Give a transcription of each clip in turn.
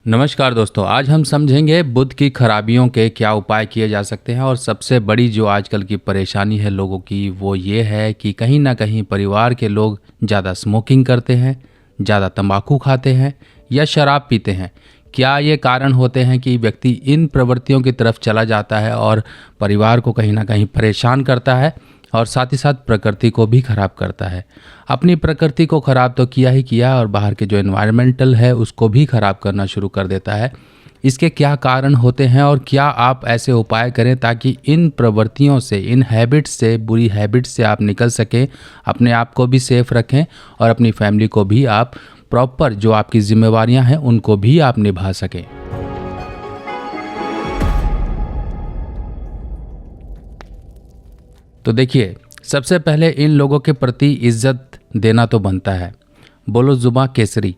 नमस्कार दोस्तों, आज हम समझेंगे बुद्ध की खराबियों के क्या उपाय किए जा सकते हैं। और सबसे बड़ी जो आजकल की परेशानी है लोगों की वो ये है कि कहीं ना कहीं परिवार के लोग ज़्यादा स्मोकिंग करते हैं, ज़्यादा तंबाकू खाते हैं या शराब पीते हैं। क्या ये कारण होते हैं कि व्यक्ति इन प्रवृत्तियों की तरफ चला जाता है और परिवार को कहीं ना कहीं परेशान करता है और साथ ही साथ प्रकृति को भी खराब करता है। अपनी प्रकृति को खराब तो किया ही किया और बाहर के जो एनवायरमेंटल है उसको भी खराब करना शुरू कर देता है। इसके क्या कारण होते हैं और क्या आप ऐसे उपाय करें ताकि इन प्रवृत्तियों से, इन हैबिट्स से, बुरी हैबिट्स से आप निकल सकें, अपने आप को भी सेफ रखें और अपनी फैमिली को भी आप प्रॉपर जो आपकी जिम्मेवारियां हैं उनको भी आप निभा सकें। तो देखिए, सबसे पहले इन लोगों के प्रति इज्जत देना तो बनता है। बोलो जुबां केसरी।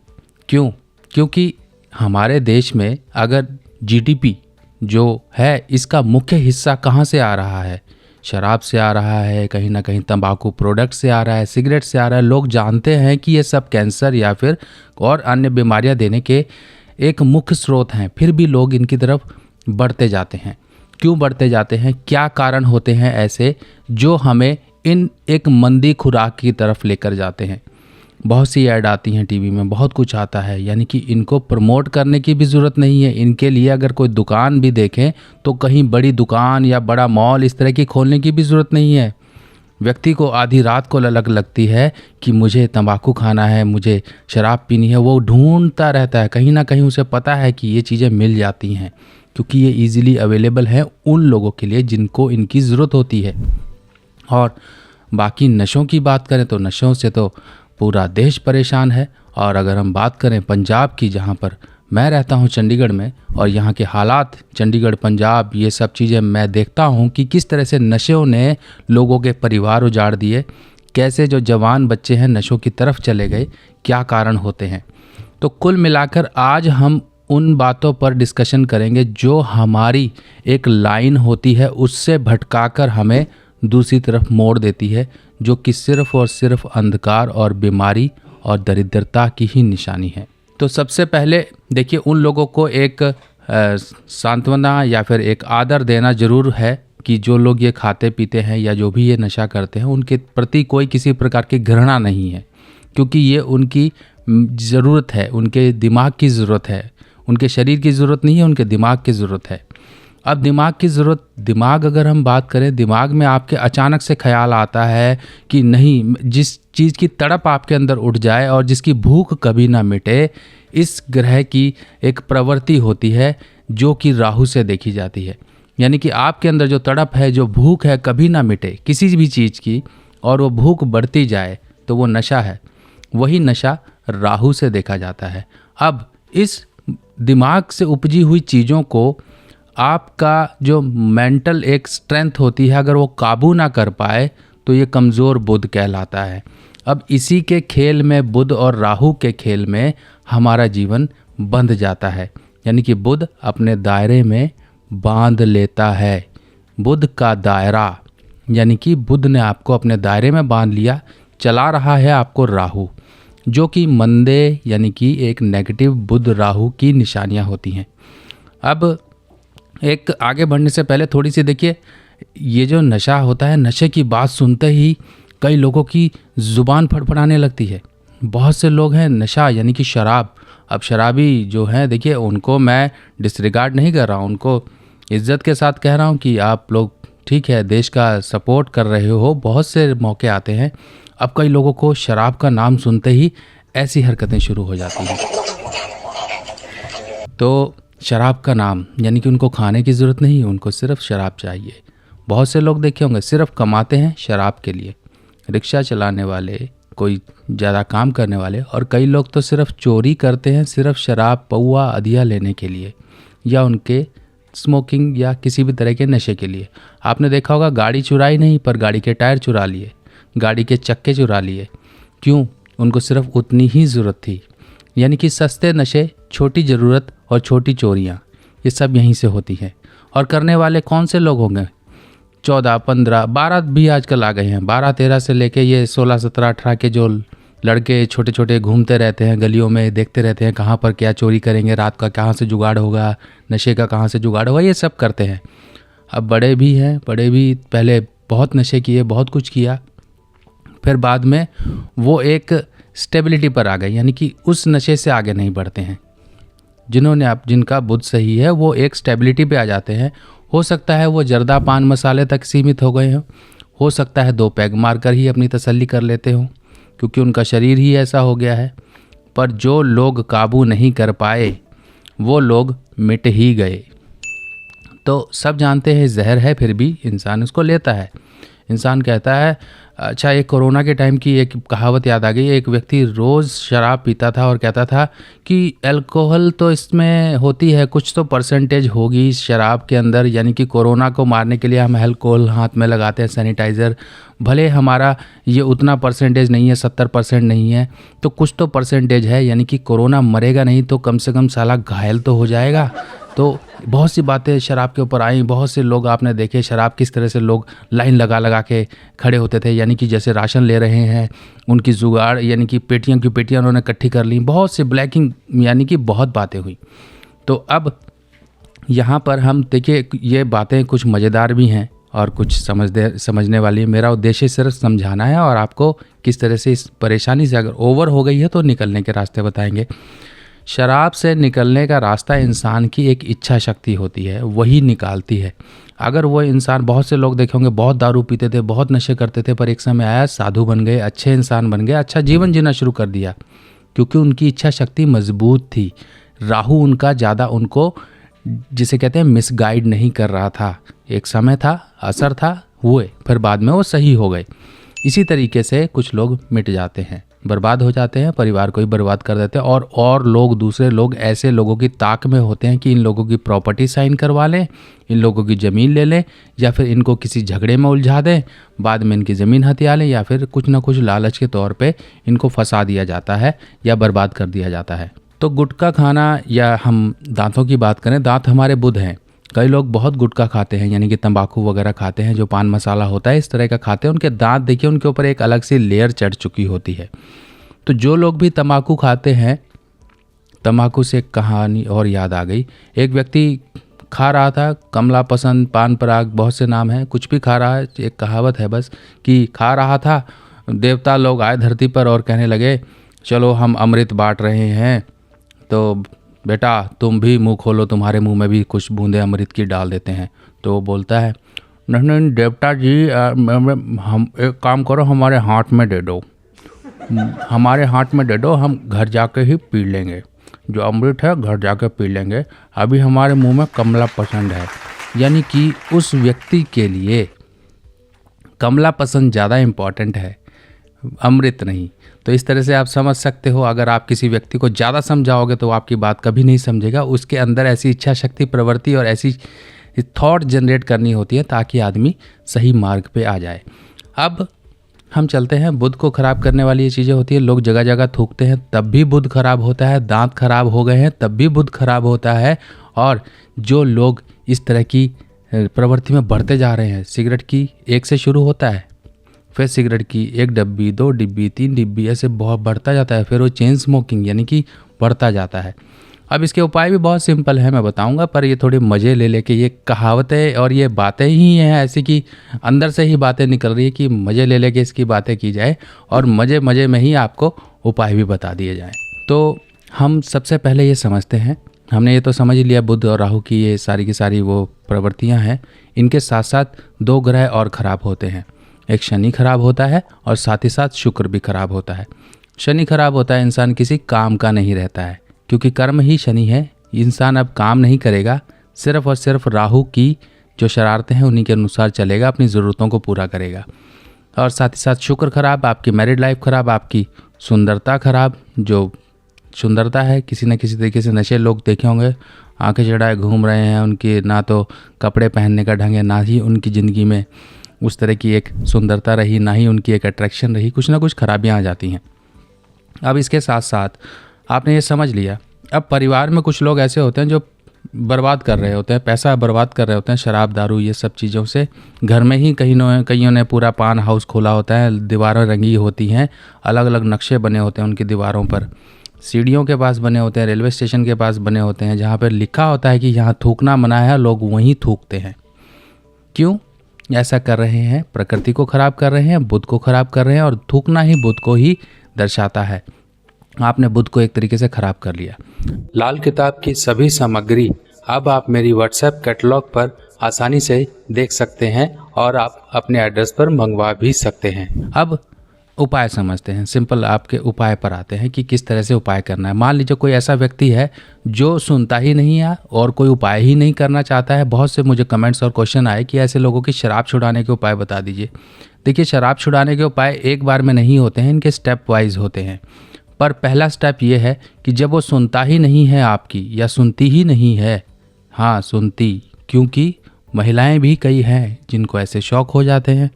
क्यों? क्योंकि हमारे देश में अगर जीडीपी जो है इसका मुख्य हिस्सा कहाँ से आ रहा है? शराब से आ रहा है, कहीं ना कहीं तंबाकू प्रोडक्ट से आ रहा है, सिगरेट से आ रहा है। लोग जानते हैं कि ये सब कैंसर या फिर और अन्य बीमारियां देने के एक मुख्य स्रोत हैं, फिर भी लोग इनकी तरफ बढ़ते जाते हैं। क्यों बढ़ते जाते हैं? क्या कारण होते हैं ऐसे जो हमें इन एक मंदी खुराक की तरफ लेकर जाते हैं? बहुत सी ऐड आती हैं टीवी में, बहुत कुछ आता है, यानी कि इनको प्रमोट करने की भी ज़रूरत नहीं है। इनके लिए अगर कोई दुकान भी देखें तो कहीं बड़ी दुकान या बड़ा मॉल इस तरह की खोलने की भी ज़रूरत नहीं है। व्यक्ति को आधी रात को ललक लगती है कि मुझे तंबाकू खाना है, मुझे शराब पीनी है, वो ढूंढता रहता है। कहीं ना कहीं उसे पता है कि ये चीज़ें मिल जाती हैं क्योंकि ये इजीली अवेलेबल है उन लोगों के लिए जिनको इनकी ज़रूरत होती है। और बाकी नशों की बात करें तो नशों से तो पूरा देश परेशान है। और अगर हम बात करें पंजाब की, जहाँ पर मैं रहता हूँ चंडीगढ़ में, और यहाँ के हालात, चंडीगढ़, पंजाब, ये सब चीज़ें मैं देखता हूँ कि किस तरह से नशों ने लोगों के परिवार उजाड़ दिए, कैसे जो जवान बच्चे हैं नशों की तरफ चले गए, क्या कारण होते हैं। तो कुल मिलाकर आज हम उन बातों पर डिस्कशन करेंगे जो हमारी एक लाइन होती है उससे भटकाकर हमें दूसरी तरफ मोड़ देती है, जो कि सिर्फ और सिर्फ अंधकार और बीमारी और दरिद्रता की ही निशानी है। तो सबसे पहले देखिए, उन लोगों को एक सांत्वना या फिर एक आदर देना ज़रूर है कि जो लोग ये खाते पीते हैं या जो भी ये नशा करते हैं उनके प्रति कोई किसी प्रकार की घृणा नहीं है, क्योंकि ये उनकी ज़रूरत है, उनके दिमाग की ज़रूरत है। उनके शरीर की ज़रूरत नहीं है, उनके दिमाग की ज़रूरत है। अब दिमाग की ज़रूरत, दिमाग अगर हम बात करें, दिमाग में आपके अचानक से ख्याल आता है कि नहीं, जिस चीज़ की तड़प आपके अंदर उठ जाए और जिसकी भूख कभी ना मिटे, इस ग्रह की एक प्रवृत्ति होती है जो कि राहु से देखी जाती है। यानी कि आपके अंदर जो तड़प है, जो भूख है, कभी ना मिटे किसी भी चीज़ की, और वो भूख बढ़ती जाए तो वो नशा है। वही नशा राहु से देखा जाता है। अब इस दिमाग से उपजी हुई चीज़ों को आपका जो मेंटल एक स्ट्रेंथ होती है, अगर वो काबू ना कर पाए तो ये कमज़ोर बुध कहलाता है। अब इसी के खेल में, बुध और राहु के खेल में हमारा जीवन बंध जाता है। यानी कि बुध अपने दायरे में बांध लेता है। बुध का दायरा, यानी कि बुध ने आपको अपने दायरे में बांध लिया। चला रहा है आपको राहु, जो कि मंदे, यानी कि एक नेगेटिव बुध राहु की निशानियां होती हैं। अब एक आगे बढ़ने से पहले थोड़ी सी देखिए, ये जो नशा होता है, नशे की बात सुनते ही कई लोगों की ज़ुबान फड़फड़ाने लगती है। बहुत से लोग हैं, नशा यानी कि शराब। अब शराबी जो हैं, देखिए उनको मैं डिसरिगार्ड नहीं कर रहा हूँ, उनको इज्जत के साथ कह रहा हूँ कि आप लोग ठीक है, देश का सपोर्ट कर रहे हो, बहुत से मौके आते हैं। अब कई लोगों को शराब का नाम सुनते ही ऐसी हरकतें शुरू हो जाती हैं। तो शराब का नाम, यानी कि उनको खाने की ज़रूरत नहीं, उनको सिर्फ शराब चाहिए। बहुत से लोग देखे होंगे सिर्फ कमाते हैं शराब के लिए, रिक्शा चलाने वाले, कोई ज़्यादा काम करने वाले, और कई लोग तो सिर्फ चोरी करते हैं सिर्फ शराब, पौआ, अधिया लेने के लिए, या उनके स्मोकिंग या किसी भी तरह के नशे के लिए। आपने देखा होगा, गाड़ी चुराई नहीं पर गाड़ी के टायर चुरा लिए, गाड़ी के चक्के चुरा लिए। क्यों? उनको सिर्फ उतनी ही ज़रूरत थी। यानी कि सस्ते नशे, छोटी ज़रूरत और छोटी चोरियाँ, ये सब यहीं से होती हैं। और करने वाले कौन से लोग होंगे? 14, 15, 12 भी आजकल आ गए हैं। 12, 13 से लेके ये 16, 17, 18 के जो लड़के छोटे छोटे घूमते रहते हैं गलियों में, देखते रहते हैं कहाँ पर क्या चोरी करेंगे, रात का कहाँ से जुगाड़ होगा, नशे का कहाँ से जुगाड़ होगा, ये सब करते हैं। अब बड़े भी हैं, बड़े भी पहले बहुत नशे किए, बहुत कुछ किया, फिर बाद में वो एक स्टेबिलिटी पर आ गए, यानी कि उस नशे से आगे नहीं बढ़ते हैं। जिनका बुद्ध सही है वो एक स्टेबिलिटी पे आ जाते हैं। हो सकता है वो जर्दा पान मसाले तक सीमित हो गए हों, हो सकता है 2 पैग मारकर ही अपनी तसल्ली कर लेते हों, क्योंकि उनका शरीर ही ऐसा हो गया है। पर जो लोग काबू नहीं कर पाए वो लोग मिट ही गए। तो सब जानते हैं जहर है, फिर भी इंसान उसको लेता है। इंसान कहता है, अच्छा एक कोरोना के टाइम की एक कहावत याद आ गई। एक व्यक्ति रोज़ शराब पीता था और कहता था कि अल्कोहल तो इसमें होती है, कुछ तो परसेंटेज होगी इस शराब के अंदर, यानी कि कोरोना को मारने के लिए हम अल्कोहल हाथ में लगाते हैं, सैनिटाइज़र, भले हमारा ये उतना परसेंटेज नहीं है, 70% नहीं है, तो कुछ तो परसेंटेज है, यानी कि कोरोना मरेगा नहीं तो कम से कम साला घायल तो हो जाएगा। तो बहुत सी बातें शराब के ऊपर आई। बहुत से लोग आपने देखे शराब किस तरह से लोग लाइन लगा लगा के खड़े होते थे, यानी कि जैसे राशन ले रहे हैं, उनकी जुगाड़ यानी कि पेटियां की पेटियां उन्होंने इकट्ठी कर ली। बहुत से ब्लैकिंग यानी कि बहुत बातें हुई। तो अब यहाँ पर हम देखिए, ये बातें कुछ मज़ेदार भी हैं और कुछ समझने वाली है। मेरा उद्देश्य सिर्फ समझाना है और आपको किस तरह से इस परेशानी से अगर ओवर हो गई है तो निकलने के रास्ते बताएंगे। शराब से निकलने का रास्ता इंसान की एक इच्छा शक्ति होती है, वही निकालती है। अगर वो इंसान, बहुत से लोग देखे होंगे बहुत दारू पीते थे, बहुत नशे करते थे, पर एक समय आया साधु बन गए, अच्छे इंसान बन गए, अच्छा जीवन जीना शुरू कर दिया, क्योंकि उनकी इच्छा शक्ति मजबूत थी। राहु उनका ज़्यादा उनको, जिसे कहते हैं, मिसगाइड नहीं कर रहा था। एक समय था, असर था, हुए, फिर बाद में वो सही हो गए। इसी तरीके से कुछ लोग मिट जाते हैं, बर्बाद हो जाते हैं, परिवार को ही बर्बाद कर देते हैं, और लोग, दूसरे लोग ऐसे लोगों की ताक में होते हैं कि इन लोगों की प्रॉपर्टी साइन करवा लें, इन लोगों की ज़मीन ले लें, या फिर इनको किसी झगड़े में उलझा दें, बाद में इनकी ज़मीन हथिया लें, या फिर कुछ ना कुछ लालच के तौर पे इनको फंसा दिया जाता है या बर्बाद कर दिया जाता है। तो गुटखा खाना, या हम दांतों की बात करें, दांत हमारे बुध हैं। कई लोग बहुत गुटखा खाते हैं, यानी कि तंबाकू वगैरह खाते हैं, जो पान मसाला होता है इस तरह का खाते हैं, उनके दांत देखिए, उनके ऊपर एक अलग सी लेयर चढ़ चुकी होती है। तो जो लोग भी तंबाकू खाते हैं, तंबाकू से एक कहानी और याद आ गई। एक व्यक्ति खा रहा था कमला पसंद, पान पराग, बहुत से नाम हैं, कुछ भी खा रहा है, एक कहावत है बस कि खा रहा था। देवता लोग आए धरती पर और कहने लगे, चलो हम अमृत बांट रहे हैं, तो बेटा तुम भी मुंह खोलो, तुम्हारे मुंह में भी कुछ बूंदे अमृत की डाल देते हैं। तो वो बोलता है, नहीं नहीं देवता जी, हम एक काम करो, हमारे हाथ में दे दो, हमारे हाथ में दे दो, हम घर जाके ही पी लेंगे, जो अमृत है घर जाके पी लेंगे, अभी हमारे मुंह में कमला पसंद है। यानी कि उस व्यक्ति के लिए कमला पसंद ज़्यादा इम्पॉर्टेंट है, अमृत नहीं। तो इस तरह से आप समझ सकते हो, अगर आप किसी व्यक्ति को ज़्यादा समझाओगे तो आपकी बात कभी नहीं समझेगा। उसके अंदर ऐसी इच्छा शक्ति, प्रवृत्ति और ऐसी थॉट जनरेट करनी होती है ताकि आदमी सही मार्ग पे आ जाए। अब हम चलते हैं, बुध को ख़राब करने वाली ये चीज़ें होती है। लोग जगह जगह थूकते हैं तब भी बुध खराब होता है, दांत खराब हो गए हैं तब भी बुध खराब होता है। और जो लोग इस तरह की प्रवृत्ति में बढ़ते जा रहे हैं, सिगरेट की एक से शुरू होता है, फिर सिगरेट की 1 डिब्बी, 2 डिब्बी, 3 डिब्बी, ऐसे बहुत बढ़ता जाता है, फिर वो चेन स्मोकिंग यानी कि बढ़ता जाता है। अब इसके उपाय भी बहुत सिंपल है, मैं बताऊंगा, पर ये थोड़े मज़े ले लेके, ये कहावतें और ये बातें ही हैं ऐसी कि अंदर से ही बातें निकल रही है कि मज़े ले लेके इसकी बातें की जाए और मज़े मज़े में ही आपको उपाय भी बता दिए जाएँ। तो हम सबसे पहले ये समझते हैं, हमने ये तो समझ ही लिया बुध और राहु की ये सारी की सारी वो प्रवृत्तियाँ हैं। इनके साथ साथ 2 ग्रह और ख़राब होते हैं, एक शनि खराब होता है और साथ ही साथ शुक्र भी खराब होता है। शनि खराब होता है, इंसान किसी काम का नहीं रहता है, क्योंकि कर्म ही शनि है। इंसान अब काम नहीं करेगा, सिर्फ और सिर्फ राहु की जो शरारतें हैं उन्हीं के अनुसार चलेगा, अपनी ज़रूरतों को पूरा करेगा। और साथ ही साथ शुक्र खराब, आपकी मैरिड लाइफ खराब, आपकी सुंदरता खराब। जो सुंदरता है, किसी न किसी तरीके से नशे लोग देखे होंगे, आंखें चढ़ाए घूम रहे हैं, उनकी ना तो कपड़े पहनने का ढंग है, ना ही उनकी ज़िंदगी में उस तरह की एक सुंदरता रही, ना ही उनकी एक अट्रैक्शन रही, कुछ ना कुछ खराबियाँ आ जाती हैं। अब इसके साथ साथ आपने ये समझ लिया, अब परिवार में कुछ लोग ऐसे होते हैं जो बर्बाद कर रहे होते हैं, पैसा बर्बाद कर रहे होते हैं शराब दारू ये सब चीज़ों से। घर में ही कईयों ने पूरा पान हाउस खोला होता है, दीवारें रंगी होती हैं, अलग अलग नक्शे बने होते हैं उनकी दीवारों पर, सीढ़ियों के पास बने होते हैं, रेलवे स्टेशन के पास बने होते हैं, जहाँ पर लिखा होता है कि यहाँ थूकना मना है, लोग वहीं थूकते हैं। क्यों ऐसा कर रहे हैं? प्रकृति को ख़राब कर रहे हैं, बुद्ध को ख़राब कर रहे हैं, और थूकना ही बुद्ध को ही दर्शाता है। आपने बुद्ध को एक तरीके से ख़राब कर लिया। लाल किताब की सभी सामग्री अब आप मेरी व्हाट्सएप कैटलॉग पर आसानी से देख सकते हैं और आप अपने एड्रेस पर मंगवा भी सकते हैं। अब उपाय समझते हैं, सिंपल आपके उपाय पर आते हैं कि किस तरह से उपाय करना है। मान लीजिए कोई ऐसा व्यक्ति है जो सुनता ही नहीं है और कोई उपाय ही नहीं करना चाहता है। बहुत से मुझे कमेंट्स और क्वेश्चन आए कि ऐसे लोगों की शराब छुड़ाने के उपाय बता दीजिए। देखिए, शराब छुड़ाने के उपाय एक बार में नहीं होते हैं, इनके स्टेप वाइज होते हैं। पर पहला स्टेप ये है कि जब वो सुनता ही नहीं है आपकी, या सुनती ही नहीं है, हाँ सुनती, क्योंकि महिलाएं भी कई हैं जिनको ऐसे शौक हो जाते हैं,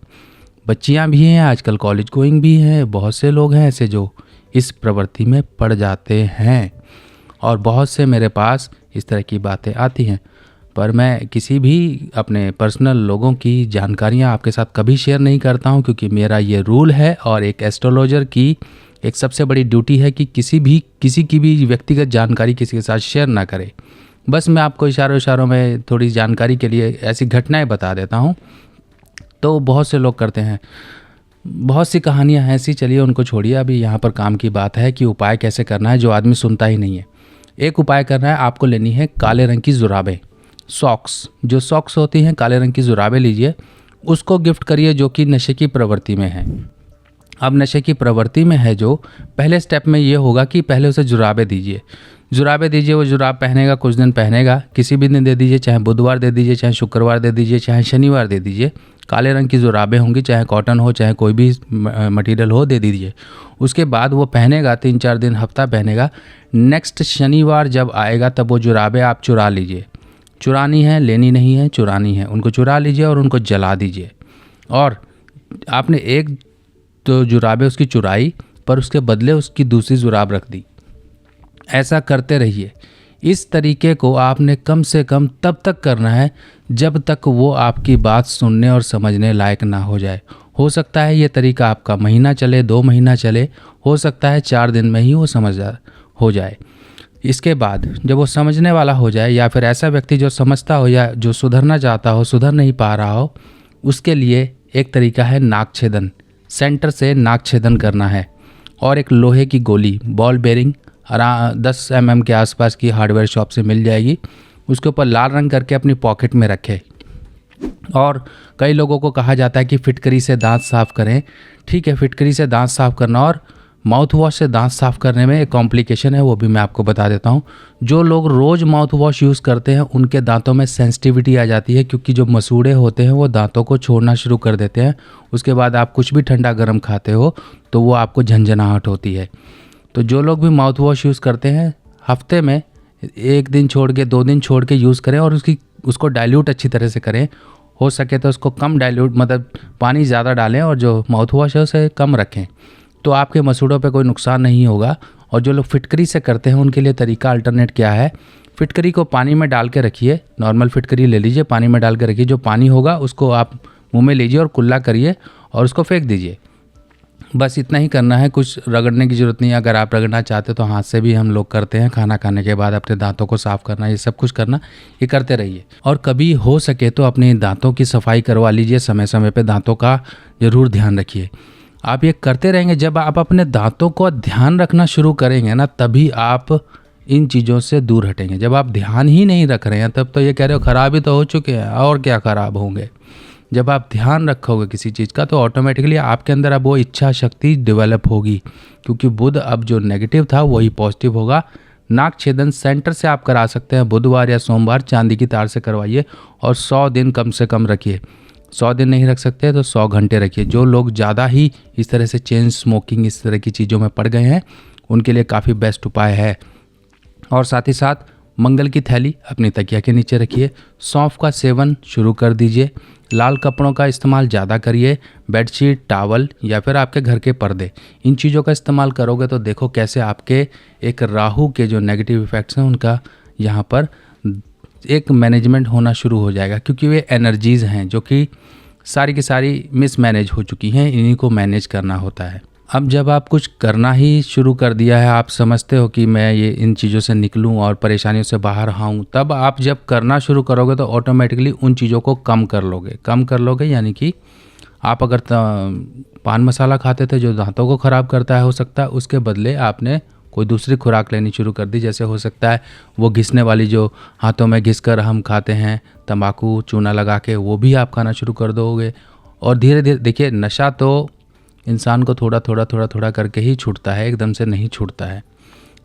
बच्चियां भी हैं, आजकल कॉलेज गोइंग भी हैं, बहुत से लोग हैं ऐसे जो इस प्रवृत्ति में पड़ जाते हैं। और बहुत से मेरे पास इस तरह की बातें आती हैं, पर मैं किसी भी अपने पर्सनल लोगों की जानकारियां आपके साथ कभी शेयर नहीं करता हूं, क्योंकि मेरा ये रूल है और एक एस्ट्रोलॉजर की एक सबसे बड़ी ड्यूटी है कि किसी की भी व्यक्तिगत जानकारी किसी के साथ शेयर ना करें। बस मैं आपको इशारों में थोड़ी जानकारी के लिए ऐसी घटनाएं बता देता हूं। तो बहुत से लोग करते हैं, बहुत सी कहानियां हैं ऐसी, चलिए उनको छोड़िए। अभी यहाँ पर काम की बात है कि उपाय कैसे करना है जो आदमी सुनता ही नहीं है। एक उपाय करना है, आपको लेनी है काले रंग की जुराबें, सॉक्स, जो सॉक्स होती हैं काले रंग की जुराबें लीजिए, उसको गिफ्ट करिए जो कि नशे की प्रवृत्ति में है। अब नशे की प्रवृत्ति में है जो, पहले स्टेप में ये होगा कि पहले उसे जुराबें दीजिए, वो जुराब पहनेगा, कुछ दिन पहनेगा, किसी भी दिन दे दीजिए, चाहे बुधवार दे दीजिए, चाहे शुक्रवार दे दीजिए, चाहे शनिवार दे दीजिए। काले रंग की जुराबें होंगी, चाहे कॉटन हो, चाहे कोई भी मटेरियल हो, दे दीजिए। उसके बाद वो पहनेगा, 3-4 दिन, हफ्ता पहनेगा। नेक्स्ट शनिवार जब आएगा तब वो जुराबें आप चुरा लीजिए। चुरानी है, लेनी नहीं है, चुरानी है, उनको चुरा लीजिए और उनको जला दीजिए। और आपने एक तो जुराबें उसकी चुराई, पर उसके बदले उसकी दूसरी जुराब रख दी। ऐसा करते रहिए। इस तरीके को आपने कम से कम तब तक करना है जब तक वो आपकी बात सुनने और समझने लायक ना हो जाए। हो सकता है ये तरीका आपका महीना चले, 2 महीना चले, हो सकता है 4 दिन में ही वो समझदार हो जाए। इसके बाद जब वो समझने वाला हो जाए, या फिर ऐसा व्यक्ति जो समझता हो या जो सुधरना चाहता हो, सुधर नहीं पा रहा हो, उसके लिए एक तरीका है नाक छेदन। सेंटर से नाक छेदन करना है, और एक लोहे की गोली, बॉल बेरिंग 10 mm के आसपास की हार्डवेयर शॉप से मिल जाएगी, उसके ऊपर लाल रंग करके अपनी पॉकेट में रखें। और कई लोगों को कहा जाता है कि फिटकरी से दांत साफ़ करें। ठीक है, फिटकरी से दांत साफ़ करना और माउथ वॉश से दांत साफ़ करने में एक कॉम्प्लिकेशन है, वो भी मैं आपको बता देता हूँ। जो लोग रोज़ माउथ वॉश यूज़ करते हैं उनके दांतों में सेंसिटिविटी आ जाती है, क्योंकि जो मसूड़े होते हैं वो दांतों को छोड़ना शुरू कर देते हैं। उसके बाद आप कुछ भी ठंडा गर्म खाते हो तो वो आपको झंझनाहट होती है। तो जो लोग भी माउथ वॉश यूज़ करते हैं, हफ्ते में 1 दिन छोड़ के, 2 दिन छोड़ के यूज़ करें, और उसको डाइल्यूट अच्छी तरह से करें। हो सके तो उसको कम डाइल्यूट, मतलब पानी ज़्यादा डालें, और जो माउथ वॉश है उसे कम रखें, तो आपके मसूड़ों पे कोई नुकसान नहीं होगा। और जो लोग फिटकरी से करते हैं उनके लिए तरीका अल्टरनेट क्या है, फिटकरी को पानी में डाल के रखिए, नॉर्मल फिटकरी ले लीजिए, पानी में डाल के रखिए, जो पानी होगा उसको आप मुँह में लीजिए और कुल्ला करिए और उसको फेंक दीजिए। बस इतना ही करना है, कुछ रगड़ने की ज़रूरत नहीं है। अगर आप रगड़ना चाहते तो हाथ से भी हम लोग करते हैं, खाना खाने के बाद अपने दांतों को साफ़ करना, ये सब कुछ करना, ये करते रहिए। और कभी हो सके तो अपने दांतों की सफाई करवा लीजिए, समय समय पे दांतों का ज़रूर ध्यान रखिए। आप ये करते रहेंगे, जब आप अपने दांतों को ध्यान रखना शुरू करेंगे ना, तभी आप इन चीज़ों से दूर हटेंगे। जब आप ध्यान ही नहीं रख रहे हैं तब तो ये कह रहे हो ख़राब ही तो हो चुके हैं, और क्या ख़राब होंगे। जब आप ध्यान रखोगे किसी चीज़ का तो ऑटोमेटिकली आपके अंदर अब वो इच्छा शक्ति डेवलप होगी, क्योंकि बुध अब जो नेगेटिव था वही पॉजिटिव होगा। नाक छेदन सेंटर से आप करा सकते हैं, बुधवार या सोमवार चांदी की तार से करवाइए, और 100 दिन कम से कम रखिए। 100 दिन नहीं रख सकते तो 100 घंटे रखिए। जो लोग ज़्यादा ही इस तरह से चेन स्मोकिंग, इस तरह की चीज़ों में पड़ गए हैं, उनके लिए काफ़ी बेस्ट उपाय है। और साथ ही साथ मंगल की थैली अपनी तकिया के नीचे रखिए। सौंफ का सेवन शुरू कर दीजिए। लाल कपड़ों का इस्तेमाल ज़्यादा करिए, बेडशीट, टावल या फिर आपके घर के पर्दे, इन चीज़ों का इस्तेमाल करोगे तो देखो कैसे आपके एक राहु के जो नेगेटिव इफ़ेक्ट्स हैं उनका यहाँ पर एक मैनेजमेंट होना शुरू हो जाएगा, क्योंकि वे एनर्जीज़ हैं जो कि सारी की सारी मिसमैनेज हो चुकी हैं, इन्हीं को मैनेज करना होता है। अब जब आप कुछ करना ही शुरू कर दिया है, आप समझते हो कि मैं ये इन चीज़ों से निकलूं और परेशानियों से बाहर आऊं, तब आप जब करना शुरू करोगे तो ऑटोमेटिकली उन चीज़ों को कम कर लोगे। यानी कि आप अगर पान मसाला खाते थे जो दांतों को ख़राब करता है, हो सकता है उसके बदले आपने कोई दूसरी खुराक लेनी शुरू कर दी। जैसे हो सकता है वो घिसने वाली जो हाथों में घिस कर हम खाते हैं, तंबाकू चूना लगा के, वो भी आप खाना शुरू कर दोगे। और धीरे धीरे देखिए, नशा तो इंसान को थोड़ा करके ही छूटता है, एकदम से नहीं छूटता है।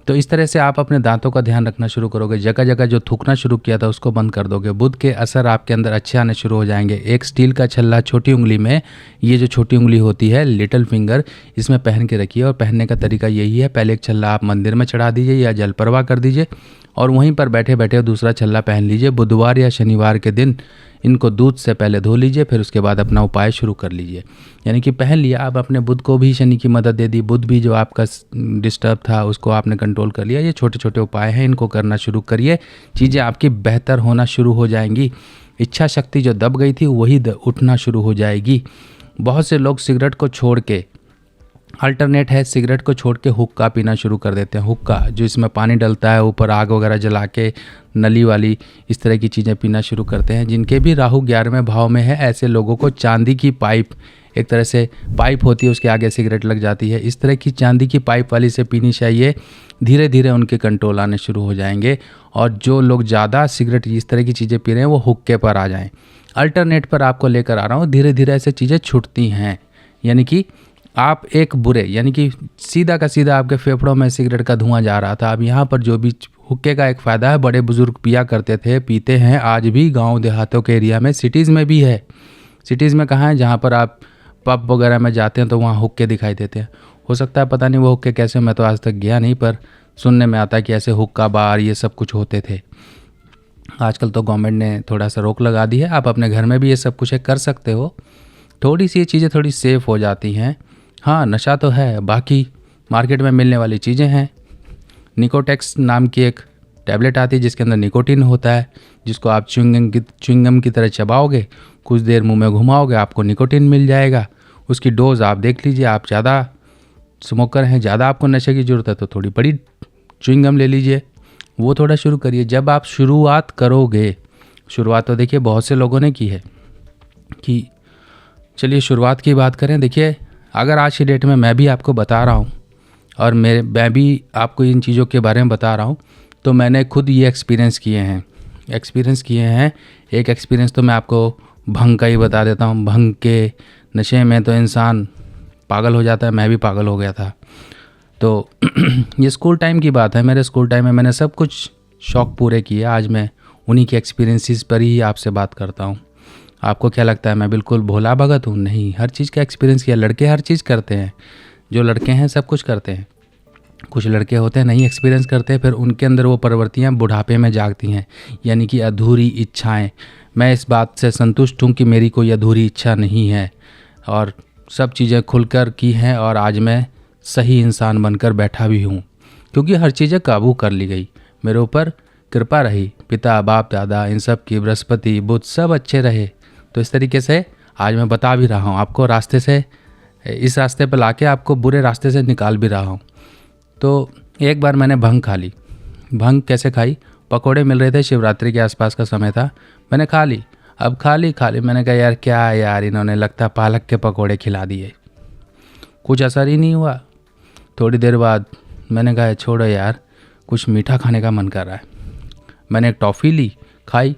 तो इस तरह से आप अपने दांतों का ध्यान रखना शुरू करोगे। जगह जगह जो थूकना शुरू किया था उसको बंद कर दोगे। बुध के असर आपके अंदर अच्छे आने शुरू हो जाएंगे। एक स्टील का छल्ला छोटी उंगली में, ये जो छोटी उंगली होती है लिटिल फिंगर, इसमें पहन के रखिए। और पहनने का तरीका यही है, पहले एक छल्ला आप मंदिर में चढ़ा दीजिए या जल प्रवाह कर दीजिए और वहीं पर बैठे बैठे दूसरा छल्ला पहन लीजिए। बुधवार या शनिवार के दिन इनको दूध से पहले धो लीजिए, फिर उसके बाद अपना उपाय शुरू कर लीजिए। यानी कि पहन लिया, आप अपने बुध को भी शनि की मदद दे दी, बुध भी जो आपका डिस्टर्ब था उसको आपने कंट्रोल कर लिया। ये छोटे छोटे उपाय हैं, इनको करना शुरू करिए, चीज़ें आपकी बेहतर होना शुरू हो जाएंगी। इच्छा शक्ति जो दब गई थी वही उठना शुरू हो जाएगी। बहुत से लोग सिगरेट को छोड़ के, अल्टरनेट है, सिगरेट को छोड़ के हुक्का पीना शुरू कर देते हैं। हुक्का जो इसमें पानी डलता है, ऊपर आग वगैरह जला के, नली वाली, इस तरह की चीज़ें पीना शुरू करते हैं। जिनके भी राहु 11वें भाव में है, ऐसे लोगों को चांदी की पाइप, एक तरह से पाइप होती है उसके आगे सिगरेट लग जाती है, इस तरह की चांदी की पाइप वाली से पीनी चाहिए। धीरे धीरे उनके कंट्रोल आने शुरू हो जाएंगे। और जो लोग ज़्यादा सिगरेट इस तरह की चीज़ें पी रहे हैं वो हुक्के पर आ जाएँ। अल्टरनेट पर आपको लेकर आ रहा हूँ, धीरे धीरे ऐसे चीज़ें छूटती हैं। यानी कि आप एक बुरे, यानी कि सीधा का सीधा आपके फेफड़ों में सिगरेट का धुआं जा रहा था। अब यहाँ पर जो भी हुक्के का एक फ़ायदा है, बड़े बुजुर्ग पिया करते थे, पीते हैं आज भी गांव देहातों के एरिया में, सिटीज़ में भी है। सिटीज़ में कहाँ है, जहाँ पर आप पब वगैरह में जाते हैं तो वहाँ हुक्के दिखाई देते हैं। हो सकता है पता नहीं वो हुक्के कैसे, मैं तो आज तक गया नहीं, पर सुनने में आता है कि ऐसे हुक्का बार ये सब कुछ होते थे। आजकल तो गवर्नमेंट ने थोड़ा सा रोक लगा दी है, आप अपने घर में भी ये सब कुछ कर सकते हो। थोड़ी सी ये चीज़ें थोड़ी सेफ़ हो जाती हैं। हाँ, नशा तो है, बाकी मार्केट में मिलने वाली चीज़ें हैं। निकोटेक्स नाम की एक टैबलेट आती है जिसके अंदर निकोटिन होता है, जिसको आप च्युइंगम की तरह चबाओगे, कुछ देर मुंह में घुमाओगे, आपको निकोटिन मिल जाएगा। उसकी डोज़ आप देख लीजिए, आप ज़्यादा स्मोकर हैं, ज़्यादा आपको नशे की ज़रूरत है तो थोड़ी बड़ी च्युइंगम ले लीजिए, वो थोड़ा शुरू करिए। जब आप शुरुआत करोगे, शुरुआत तो देखिए बहुत से लोगों ने की है कि चलिए शुरुआत की बात करें। देखिए, अगर आज की डेट में मैं भी आपको बता रहा हूँ और मैं भी आपको इन चीज़ों के बारे में बता रहा हूँ, तो मैंने खुद ये एक्सपीरियंस किए हैं। एक एक्सपीरियंस तो मैं आपको भंग का ही बता देता हूँ। भंग के नशे में तो इंसान पागल हो जाता है, मैं भी पागल हो गया था। तो ये स्कूल टाइम की बात है, मेरे स्कूल टाइम में मैंने सब कुछ शौक़ पूरे किए। आज मैं उन्हीं के एक्सपीरियंसेस पर ही आपसे बात करता हूँ। आपको क्या लगता है मैं बिल्कुल भोला भगत हूँ? नहीं, हर चीज़ का एक्सपीरियंस किया। लड़के हर चीज़ करते हैं, जो लड़के हैं सब कुछ करते हैं। कुछ लड़के होते हैं नहीं एक्सपीरियंस करते, फिर उनके अंदर वो प्रवृत्तियाँ बुढ़ापे में जागती हैं, यानी कि अधूरी इच्छाएं। मैं इस बात से संतुष्ट हूँ कि मेरी कोई अधूरी इच्छा नहीं है और सब चीज़ें खुलकर की हैं और आज मैं सही इंसान बनकर बैठा भी हूँ, क्योंकि हर चीज़ें काबू कर ली गई। मेरे ऊपर कृपा रही, पिता बाप दादा इन सब की, बृहस्पति बुध सब अच्छे रहे। तो इस तरीके से आज मैं बता भी रहा हूँ आपको, रास्ते से इस रास्ते पर लाके आपको बुरे रास्ते से निकाल भी रहा हूँ। तो एक बार मैंने भंग खा ली। भंग कैसे खाई? पकोड़े मिल रहे थे, शिवरात्रि के आसपास का समय था, मैंने खा ली। अब खा ली मैंने कहा यार क्या है यार, इन्होंने लगता पालक के पकोड़े खिला दिए, कुछ असर ही नहीं हुआ। थोड़ी देर बाद मैंने कहा छोड़ो यार, कुछ मीठा खाने का मन कर रहा है। मैंने एक टॉफ़ी ली, खाई,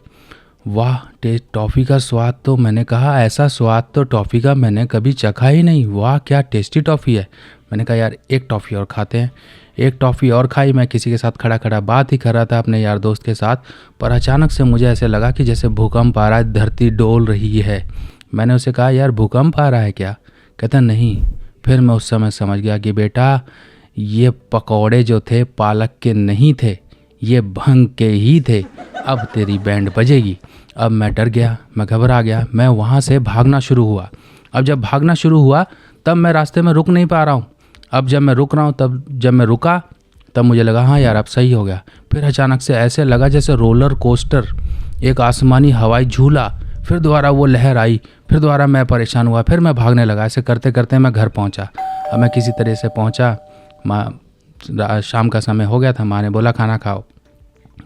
वाह टॉफ़ी का स्वाद, तो मैंने कहा ऐसा स्वाद तो टॉफ़ी का मैंने कभी चखा ही नहीं, वाह क्या टेस्टी टॉफ़ी है। मैंने कहा यार एक टॉफ़ी और खाते हैं। एक टॉफ़ी और खाई। मैं किसी के साथ खड़ा खड़ा बात ही कर रहा था अपने यार दोस्त के साथ, पर अचानक से मुझे ऐसे लगा कि जैसे भूकंप आ रहा है, धरती डोल रही है। मैंने उसे कहा यार भूकंप आ रहा है क्या? कहता नहीं। फिर मैं उस समय समझ गया कि बेटा ये पकौड़े जो थे पालक के नहीं थे, ये भंग के ही थे। अब तेरी बैंड बजेगी। अब मैं डर गया, मैं घबरा गया, मैं वहाँ से भागना शुरू हुआ। अब जब भागना शुरू हुआ तब मैं रास्ते में रुक नहीं पा रहा हूँ। अब जब मैं रुक रहा हूँ, तब जब मैं रुका तब मुझे लगा हाँ यार अब सही हो गया। फिर अचानक से ऐसे लगा जैसे रोलर कोस्टर, एक आसमानी हवाई झूला, फिर दोबारा वो लहर आई, फिर दोबारा मैं परेशान हुआ, फिर मैं भागने लगा। ऐसे करते करते मैं घर पहुंचा। अब मैं किसी तरह से पहुंचा, माँ शाम का समय हो गया था, माँ ने बोला खाना खाओ।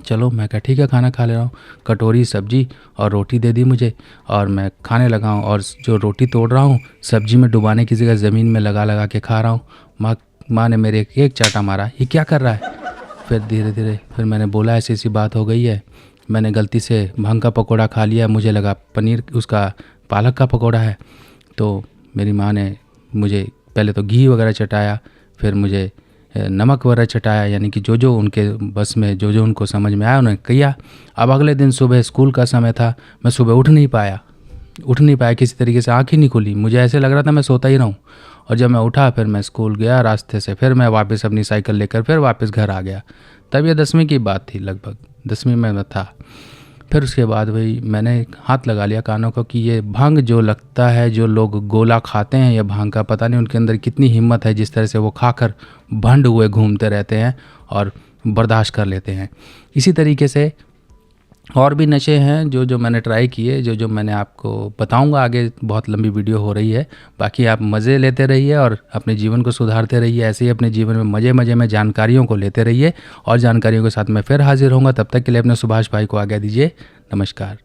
चलो मैं कहा ठीक है खाना खा ले रहा हूँ। कटोरी सब्जी और रोटी दे दी मुझे और मैं खाने लगा हूँ, और जो रोटी तोड़ रहा हूँ सब्जी में डुबाने की जगह ज़मीन में लगा लगा के खा रहा हूँ। माँ ने मेरे एक चाटा मारा, ये क्या कर रहा है। फिर धीरे धीरे फिर मैंने बोला ऐसी ऐसी बात हो गई है, मैंने गलती से भांग का पकौड़ा खा लिया, मुझे लगा पनीर उसका पालक का पकौड़ा है। तो मेरी माँ ने मुझे पहले तो घी वगैरह चटाया, फिर मुझे नमक वगैरह चटाया, यानी कि जो जो उनके बस में जो जो उनको समझ में आया उन्होंने किया। अब अगले दिन सुबह स्कूल का समय था, मैं सुबह उठ नहीं पाया किसी तरीके से, आँख ही नहीं खुली, मुझे ऐसे लग रहा था मैं सोता ही रहूँ। और जब मैं उठा फिर मैं स्कूल गया रास्ते से, फिर मैं वापस अपनी साइकिल लेकर फिर वापस घर आ गया। तब ये 10वीं की बात थी, लगभग 10वीं में मैं था। फिर उसके बाद वही मैंने हाथ लगा लिया कानों को कि ये भांग जो लगता है, जो लोग गोला खाते हैं या भांग का, पता नहीं उनके अंदर कितनी हिम्मत है जिस तरह से वो खाकर भंड हुए घूमते रहते हैं और बर्दाश्त कर लेते हैं। इसी तरीके से और भी नशे हैं जो जो मैंने ट्राई किए, जो जो मैंने आपको बताऊंगा आगे, बहुत लंबी वीडियो हो रही है। बाकी आप मज़े लेते रहिए और अपने जीवन को सुधारते रहिए, ऐसे ही अपने जीवन में मज़े मज़े में जानकारियों को लेते रहिए। और जानकारियों के साथ मैं फिर हाजिर होऊंगा, तब तक के लिए अपने सुभाष भाई को आज्ञा दीजिए। नमस्कार।